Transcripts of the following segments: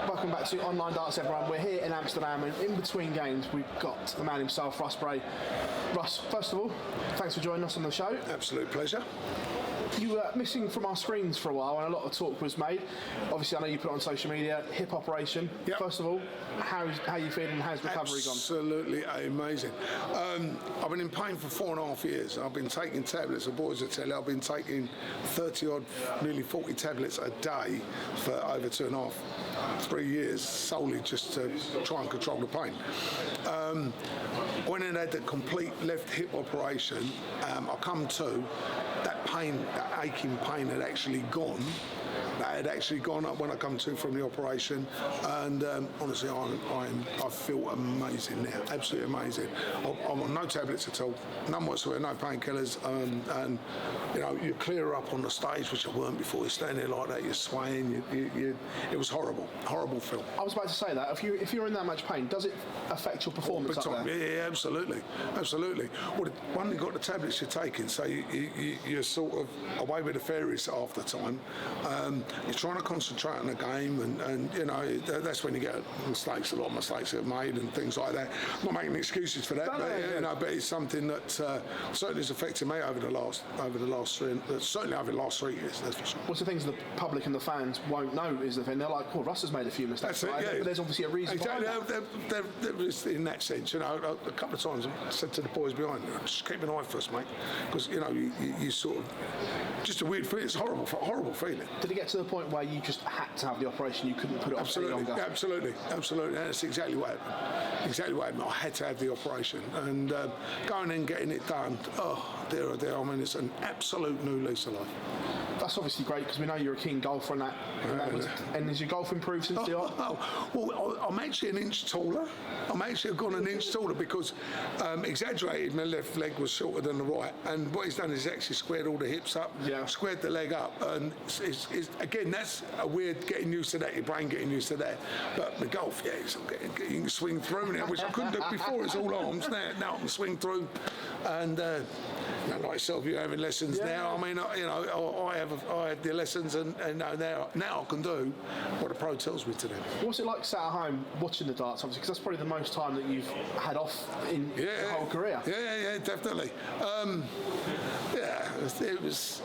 Welcome back to Online Darts, everyone. We're here in Amsterdam, and in between games, we've got the man himself, Russ Bray. Russ, first of all, thanks for joining us on the show. Absolute pleasure. You were missing from our screens for a while, and a lot of talk was made. Obviously, I know you put it on social media, hip operation. Yep. First of all, how are you feeling? How's recovery gone? Absolutely amazing. I've been in pain for 4.5 years. I've been taking tablets. The boys will tell you I've been taking 30-odd, nearly 40 tablets a day for over 3 years, solely just to try and control the pain. When I had the complete left hip operation, I come to, that pain, that aching pain had actually gone. That had actually gone up when I come to from the operation, and honestly, I feel amazing now, absolutely amazing. I'm on no tablets at all, none whatsoever, no painkillers, and you know, you clear up on the stage, which I weren't before. You're standing there like that, you're swaying. It was horrible film. I was about to say that if you're in that much pain, does it affect your performance up there? Yeah, absolutely. Well, when you got the tablets you're taking, so you're sort of away with the fairies half the time. You're trying to concentrate on the game, and you know, that's when you get mistakes. A lot of mistakes are made and things like that. I'm not making excuses for that, but it's something that certainly has affected me over the last 3 years. That's for sure. What's the things the public and the fans won't know is the thing they're like, "Oh, Russ has made a few mistakes." That's it, yeah. But there's obviously a reason. Exactly. There was, in that sense, you know, a couple of times I said to the boys behind, just keep an eye for us, mate, because you know you sort of, just a weird feeling. It's horrible feeling. Did it get to the point where you just had to have the operation? You couldn't put it off any longer? Absolutely. That's exactly what happened. I had to have the operation, and going and getting it done. Oh dear. I mean, it's an absolute new lease of life. That's obviously great, because we know you're a keen golfer, and and has your golf improved since the op? Well, I'm actually an inch taller. I've gone an inch taller because exaggerated, my left leg was shorter than the right, and what he's done is actually squared all the hips up, squared the leg up, and it's again, that's a weird getting used to that, your brain getting used to that. But the golf, you can swing through now, which I couldn't do before. It's all arms now I can swing through, and like yourself, you're having lessons now. I mean, I had the lessons, and now I can do what the pro tells me to do. What's it like sat at home watching the darts, obviously, because that's probably the most time that you've had off in your whole career? Yeah, definitely. It was.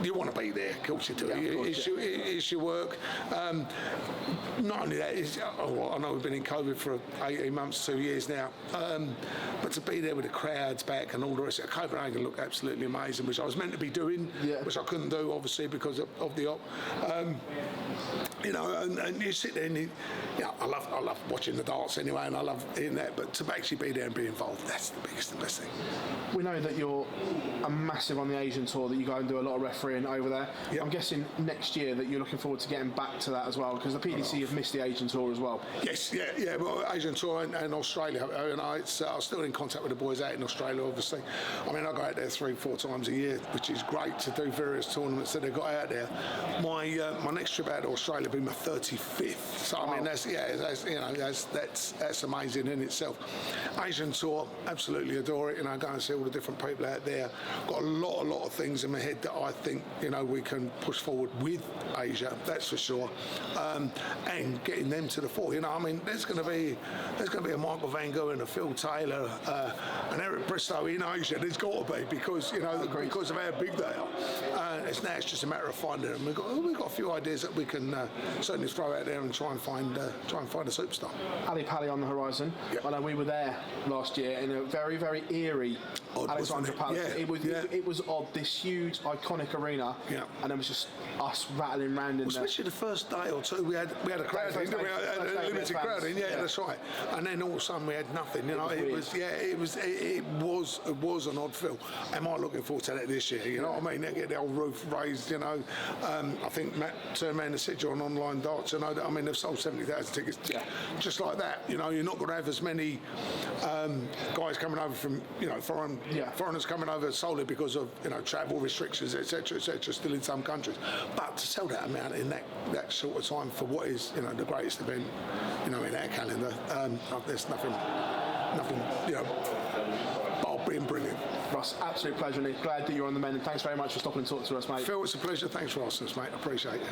You want to be there, of course you do. It's your work. Not only that, I know we've been in COVID for 18 months, 2 years now, but to be there with the crowds back and all the rest of Copenhagen looked absolutely amazing, which I was meant to be doing, which I couldn't do, obviously, because of the op. You know, and you sit there and I love watching the darts anyway, and I love hearing that, but to actually be there and be involved, that's the biggest and best thing. We know that you're a massive on the Asian tour, that you go and do a lot of refereeing over there. Yep. I'm guessing next year that you're looking forward to getting back to that as well, because the PDC have missed the Asian tour as well. Yes, well, Asian tour and Australia, and I'm still in contact with the boys out in Australia, obviously. I mean, I go out there 3-4 times a year, which is great to do various tournaments that they've got out there. My next trip out to Australia will be my 35th, so I mean that's amazing in itself. Asian tour, absolutely adore it. Go and see all the different people out there. Got a lot of things in my head that I think we can push forward with Asia, that's for sure, and getting them to the fore. I mean, there's going to be a Michael Van Gogh and a Phil Taylor, and Eric Bristow in Asia. There's got to be, because because of how big they are. It's just a matter of finding them. We've got a few ideas that we can certainly throw out there and try and find a superstar. Ali Pali on the horizon. Yep. I know we were there last year in a very, very eerie Alexandra Palace. It was odd, this huge iconic arena, and it was just us rattling around in especially the first day or two. We had a crowd, we had a limited crowd in, that's right. And then all of a sudden we had nothing. It was an odd feel. Am I looking forward to that this year? You know what I mean? They get the old roof raised. I think Matt turned around and said you're on Online Darts. I mean, they've sold 70,000 tickets just like that. You're not going to have as many guys coming over from foreigners coming over solely because of travel restrictions, etc., still in some countries. But to sell that amount in that short of time for what is the greatest event in our calendar, there's nothing bar been brilliant. Russ, absolute pleasure, Nick. Glad that you're on the mend, and thanks very much for stopping and talking to us, mate. Phil, it's a pleasure. Thanks for asking us, mate. I appreciate it.